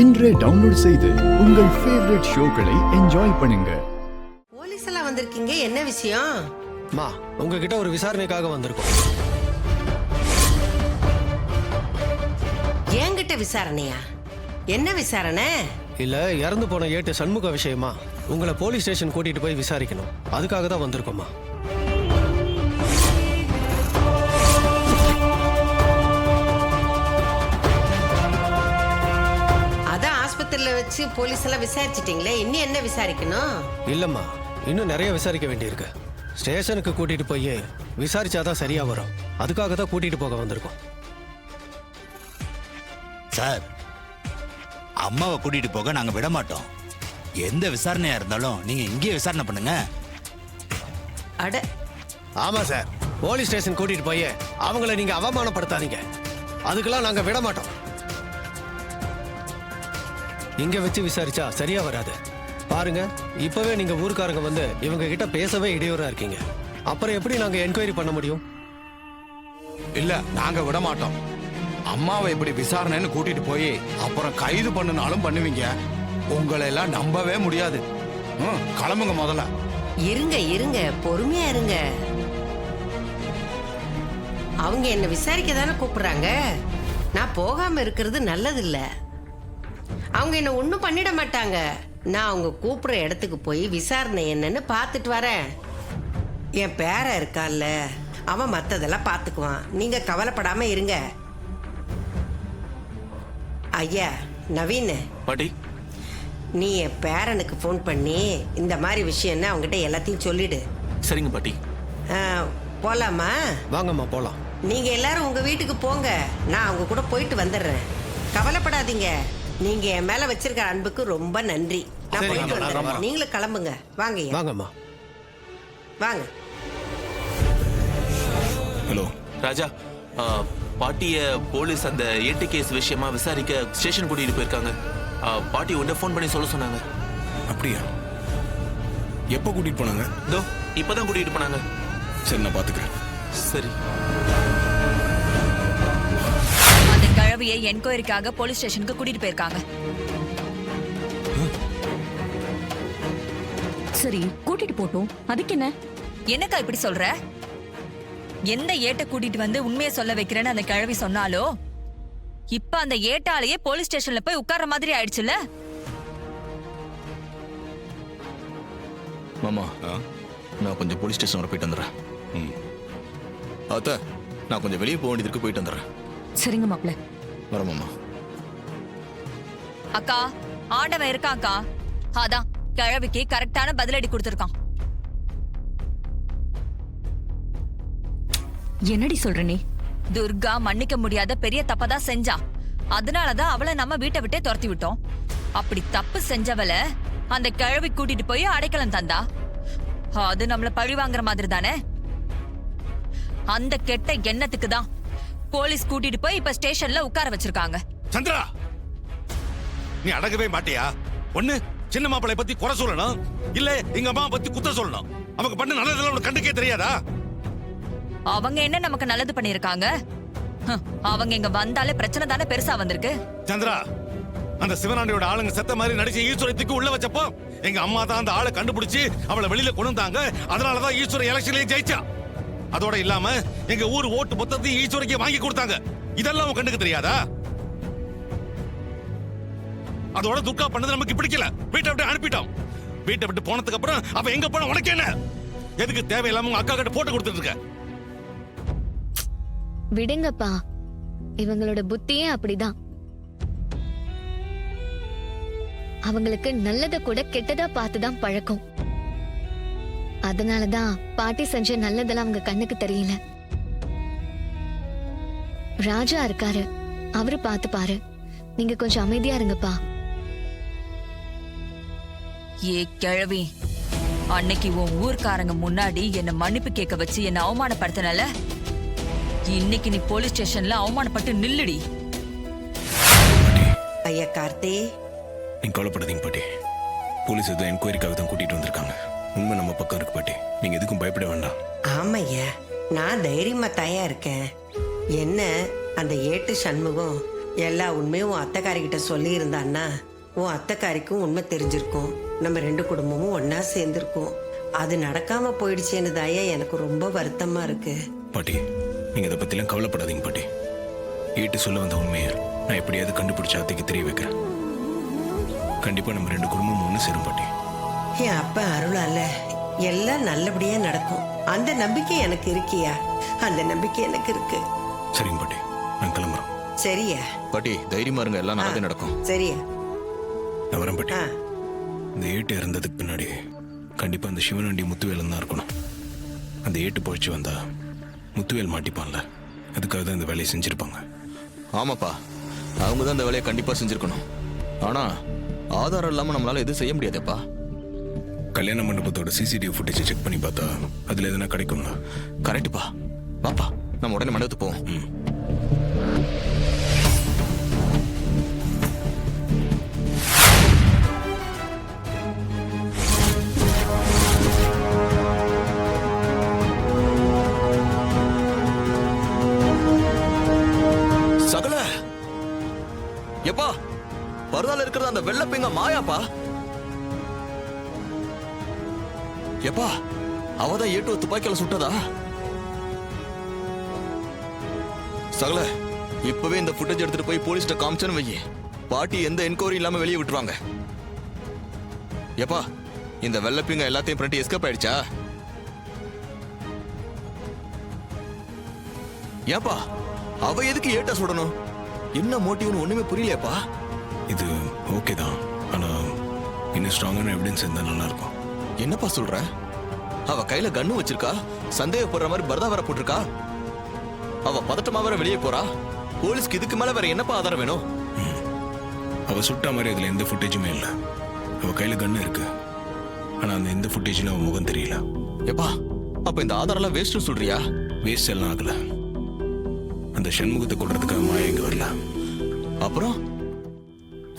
இன்றே டவுன்லோட் செய்து உங்கள் ஃபேவரட் ஷோக்களை என்ஜாய் பண்ணுங்க. போலீஸ் எல்லாம் வந்திருக்கீங்க, என்ன விஷயம்? மா, உங்ககிட்ட ஒரு விசாரணைக்காக வந்திருக்கோம். என்கிட்ட விசாரணையா? என்ன விசாரணை? இல்ல, இறந்து போன ஏட்டு சண்முக விஷயமா உங்களை போலீஸ் ஸ்டேஷன் கூட்டிட்டு போய் விசாரிக்கணும். அதுக்காக தான் வந்திருக்கோம்மா. அதான் ஆஸ்பத்திரியில வச்சு போலீஸ் எல்லாம் விசாரிச்சிட்டீங்களே, இன்னும் என்ன விசாரிக்கணும்? இல்லம்மா, இன்னும் நிறைய விசாரிக்க வேண்டியிருக்கு. ஸ்டேஷனுக்கு கூட்டிட்டு போய் விசாரிச்சாதான் சரியா வரும். அதுக்காக தான் கூட்டிட்டு போக வந்திருக்கோம். சார், அம்மாவை கூட்டிட்டு போக நாங்க விட மாட்டோம். எந்த விசாரணையா இருந்தாலும் நீங்க இங்கேயே விசாரணை பண்ணுங்க. அட ஆமா சார், போலீஸ் ஸ்டேஷன் கூட்டிட்டு போய் அவங்கள நீங்க அவமானப்படுத்தாதீங்க. அதுக்கெல்லாம் நாங்க விட மாட்டோம். இங்க வச்சு விசாரிச்சா சரியா வராது. பாருங்க, இப்பவே நீங்க ஊருக்காரங்க வந்து இவங்க கிட்ட பேசவே இடையூறா இருக்கீங்க. அப்புறம் எப்படி நாங்க என்கொயரி பண்ண முடியும்? இல்ல, நாங்க விட மாட்டோம். அம்மாவை இப்படி விசாரணைன்னு கூட்டிட்டு போய் அப்புறம் கைது பண்ணுனாலும் பண்ணுவீங்க. உங்களை எல்லாம் நம்பவே முடியாது. கிளம்புங்க முதல்ல. இருங்க இருங்க, பொறுமையா இருங்க. அவங்க என்ன விசாரிக்க தானே கூப்பிடுறாங்க. நான் போகாம இருக்கிறது நல்லது இல்ல. அவங்க என்ன ஒண்ணும் பண்ணிட மாட்டாங்க. நான் அவங்க கூப்பிடுற இடத்துக்கு போய் விசாரணை என்னன்னு பார்த்துட்டு வரேன். என் பேர இருக்கான்ல, அவன் மத்ததெல்லாம் பார்த்துக்குவான். நீங்க கவலைப்படாம இருங்க. ஐயா நவீன் பாட்டி, நீ என் பேரனுக்கு ஃபோன் பண்ணி இந்த மாதிரி விஷயம்னு அவங்ககிட்ட எல்லாத்தையும் சொல்லிடு. சரிங்க பாட்டி. போலாமா? வாங்கம்மா போலாம். நீங்க எல்லாரும் உங்க வீட்டுக்கு போங்க, நான் அவங்க கூட போயிட்டு வந்துடுறேன். கவலைப்படாதீங்க. நீங்க என் மேல வச்சிருக்க அன்புக்கு ரொம்ப நன்றி. நான் போயிட்டு வந்துடுறேன். நீங்களும் கிளம்புங்க. வாங்க வாங்கம்மா. வாங்க. ஹலோ ராஜா, பாட்டிய போலீஸ் அந்த ஏட்டு கேஸ் விஷயமா விசாரிக்க ஸ்டேஷன் கூட்டிட்டு போயிருக்காங்க. பாட்டி உன்கிட்ட ஃபோன் பண்ணி சொல்ல சொன்னாங்க. அப்படியா? எப்போ கூட்டிட்டு போனாங்க? இதோ இப்பதான் கூட்டிட்டு போனாங்க. சரி, நான் பாத்துக்கிறேன். சரி. அந்த கிழவியை என்கொயரிக்காக போலீஸ் ஸ்டேஷனுக்கு கூட்டிட்டு போயிருக்காங்க. சரி, கூட்டிட்டு போட்டோம். அதுக்கு என்ன? என்னக்கா இப்படி சொல்ற? எந்த ஏட்ட கூட்டிட்டு வந்து உண்மையை சொல்ல வைக்கிறேன்னு அந்த கிழவி சொன்னாலோ, இப்ப அந்த ஏட்டாலேயே போலீஸ் ஸ்டேஷன்ல போய் உட்கார்ற மாதிரி ஆயிடுச்சுல்ல. மாமா, நான் கொஞ்சம் போலீஸ் ஸ்டேஷன் வர போயிட்டு வந்துடுறேன். அத்த, நான் கொஞ்சம் வெளியே போக வேண்டியதுக்கு போயிட்டு வந்துடுறேன். சரிங்க மாப்ள. வரேன் மாமா. அக்கா, ஆண்டவன் இருக்காக்கா. அதான் கிழவிக்கு கரெக்டான பதிலடி கொடுத்திருக்கான். என்னடி சொல்ற நீ? துர்கா மன்னிக்க முடியாத பெரிய தப்பதான் செஞ்சா. அதனாலதான் அவளை நம்ம வீட்டை விட்டே துரத்தி விட்டோம். அப்படி தப்பு செஞ்சவளை அந்த கிழவி கூட்டிட்டு போய் அடைக்கலம் தந்தா. அது நம்மள பழி வாங்குற மாதிரி தானே. அந்த கெட்ட எண்ணத்துக்கு தான் போலீஸ் கூட்டிட்டு போய் இப்ப ஸ்டேஷன்ல உட்கார வச்சிருக்காங்க. சந்திரா, நீ அடங்கவே மாட்டியா? ஒண்ணு சின்ன மாப்பிளை பத்தி குறை சொல்லணும், இல்ல எங்க அம்மா பத்தி குத்த சொல்லணும். அவங்க பண்ண நல்லதெல்லாம் உனக்கு கண்டுக்கே தெரியாதா? அவங்க என்ன நமக்கு நல்லது பண்ணிருக்காங்க? அவங்க இங்க வந்தாலே பிரச்சனை தானே பெருசா வந்திருக்கு. சந்திரா, அந்த சிவனாண்டியோட ஆளுங்க செத்த மாதிரி நடிச்ச ஈஸ்வரத்துக்கு உள்ள வச்சப்போ எங்க அம்மா தான் அந்த ஆளை கண்டுபிடிச்சு அவளை வெளியில கொண்டு வந்தாங்க. அதனாலதான் ஈஸ்வர எலெக்ஷன்லயே ஜெயிச்சா. அதோட இல்லாம எங்க ஊர் ஓட்டு மொத்தத்தையும் ஈஸ்வரிக்கு வாங்கி கொடுத்தாங்க. இதெல்லாம் உன் கண்டுக்கு தெரியாதா? அதோட துர்கா பண்ணது நமக்கு பிடிக்கல. வீட்டை விட்டு அனுப்பிட்டோம். வீட்டை விட்டு போனதுக்கு அப்புறம் அவ எங்க போன உனக்கு என்ன? எதுக்கு தேவையில்லாம உங்க அக்கா கிட்ட போட்டு கொடுத்துட்டு இருக்க? விடுங்கப்பா, இவங்களோட புத்தியே அப்படிதான். அவங்களுக்கு நல்லத கூட கெட்டதா பார்த்துதான் பழக்கம். அதனாலதான் பாட்டி செஞ்ச நல்லதெல்லாம் அவங்க கண்ணுக்கு தெரியல. ராஜா இருக்காரு, அவரு பார்த்து பாரு. நீங்க கொஞ்சம் அமைதியா இருங்கப்பா. ஏ கிழவி, அன்னைக்கு உன் ஊர்க்காரங்க முன்னாடி என்ன மன்னிப்பு கேட்க வச்சு என்ன அவமானப்படுத்தினால, இன்னைக்கு நீ போலீஸ் ஸ்டேஷன்ல அவமானப்பட்டு நில்லுடி. ஐயா கார்த்தி, நீங்க கவலைப்படாதீங்க பாட்டி. போலீஸ் எதுவும் என்கொயரிக்காக தான் கூட்டிட்டு வந்திருக்காங்க. உண்மை நம்ம பக்கம் இருக்கு பாட்டி. நீங்க எதுக்கும் பயப்பட வேண்டாம். ஆமையா, நான் தைரியமா தயா இருக்கேன். என்ன அந்த ஏட்டு சண்முகம் எல்லா உண்மையும் உன் அத்தைக்காரிக்கிட்ட சொல்லியிருந்தான்னா உன் அத்தைக்காரிக்கும் உண்மை தெரிஞ்சிருக்கும், நம்ம 2 குடும்பமும் ஒண்ணா சேர்ந்திருக்கும். அது நடக்காம போயிடுச்சேன்னு தாயா எனக்கு ரொம்ப வருத்தமா இருக்கு. பாட்டி நீங்க இதை பத்திலாம் கவலைப்படாதீங்க பாட்டி. ஈட்டு சொல்ல வந்த உண்மையை நான் எப்படியாவது கண்டுபிடிச்ச அத்தைக்கு தெரிய வைக்கிறேன். கண்டிப்பா நம்ம 2 குடும்பமும் ஒண்ணு சேரும் பாட்டி. என் அப்பா அருளால எல்லாம் நல்லபடியா நடக்கும். அந்த நம்பிக்கை எனக்கு இருக்கியா? அந்த நம்பிக்கை எனக்கு இருக்கு. சரிங்க பாட்டி, நான் கிளம்புறோம். சரியா? பாட்டி தைரியமா இருங்க, எல்லாம் நல்லதே நடக்கும். சரியா? நான் வரேன் பாட்டி. ஆ. இந்த ஏட்டு இறந்ததுக்கு பின்னாடி கண்டிப்பா அந்த சிவனண்டி முத்துவேலன் தான் இருக்கணும். அந்த ஏட்டு பொழிச்சு வந்தா முத்துவேல் மாட்டிப்பான்ல, அதுக்காக தான் இந்த வேலையை செஞ்சிருப்பாங்க. ஆமாப்பா, அவங்க தான் இந்த வேலையை கண்டிப்பா செஞ்சிருக்கணும். ஆனா ஆதாரம் இல்லாம நம்மளால எதுவும் செய்ய முடியாதேப்பா. கல்யாண மண்டபத்தோட சிசிடிவி ஃபுட்டேஜ் செக் பண்ணி பார்த்தா அதுல எதுனா கிடைக்கும்னா? கரெக்டுப்பா, வாப்பா நம்ம உடனே மண்டபத்துக்கு போவோம். சகல எப்பா, பரதால இருக்கிறது அந்த வெள்ளப்பிங்க மாயாப்பா. எப்பா, அவதான் ஏட்டு துப்பாக்கியால சுட்டதா? சகல இப்பவே இந்த ஃபுட்டேஜ் எடுத்துட்டு போய் போலீஸ்ட்ட காமிச்சேன்னு வையே, பாட்டி எந்த என்கொயரி இல்லாம வெளியே விட்டுருவாங்க. எப்பா, இந்த வெள்ளப்பிங்க எல்லாத்தையும் பிரட்டி எஸ்கேப் ஆயிடுச்சா? ஏப்பா, அவ எதுக்கு ஏட்ட சுடணும்? என்ன மோட்டிவ்னு ஒண்ணுமே புரியலையாப்பா. இது ஓகே தான், ஆனா இன்னும் ஸ்ட்ராங்கான எவிடன்ஸ் இருந்தா நல்லா இருக்கும். என்னப்பா சொல்ற? அவ கையில கன்னு வச்சிருக்கா, சந்தேகப்படுற மாதிரி பரதா வர போட்டிருக்கா. அவ பதட்டமா வர வெளியே போறா. போலீஸ்க்கு இதுக்கு மேல வேற என்னப்பா ஆதாரம் வேணும்? அவ சுட்ட மாதிரி அதுல எந்த ஃபுட்டேஜுமே இல்லை. அவ கையில கன்னு இருக்கு, ஆனா அந்த எந்த ஃபுட்டேஜ்ல அவன் முகம் தெரியல. எப்பா, அப்ப இந்த ஆதாரம் எல்லாம் வேஸ்ட் சொல்றியா? வேஸ்ட் எல்லாம் ஆகல. அந்த சண்முகத்தை கொள்றதுக்காக மாயா இங்க வரல. அப்புறம்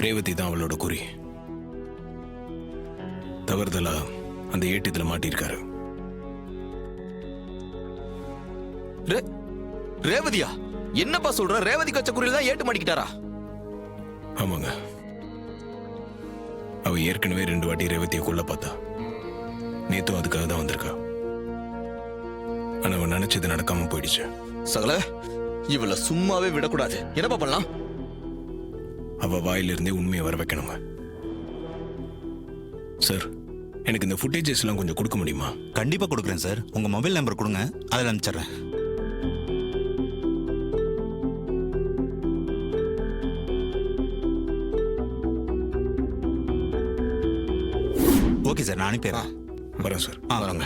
ரேவதி தான் அவளோட குறி. தவறுதலா அந்த ஏட்டத்துல மாட்டிருக்காரு. ரேவதியா? என்னப்பா சொல்ற? ரேவதி கச்ச குறியில தான் ஏட்டு மாட்டிக்கிட்டாரா? ஆமாங்க, அவ ஏற்கனவே 2 வாட்டி ரேவதியை கொல்ல பார்த்தா. நேத்தும் அதுக்காக தான் வந்திருக்கா. ஆனா அவன் நினைச்சது நடக்காம போயிடுச்சு. சகல இவள சும்மாவே விடக்கூடாது. என்னப்பா பண்ணலாம்? அவ வாயிலிருந்தே உண்மையை வர வைக்கணுங்க. சார், எனக்கு இந்த ஃபுட்டேஜஸ் எல்லாம் கொஞ்சம் கொடுக்க முடியுமா? கண்டிப்பா கொடுக்குறேன் சார். உங்க மொபைல் நம்பர் கொடுங்க, அதில் அனுப்பிச்சிடுறேன். ஓகே சார், நான் அனுப்பிடுறேன். வரேன் சார். வரங்க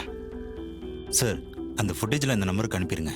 சார், அந்த ஃபுட்டேஜில் இந்த நம்பருக்கு அனுப்பிடுங்க.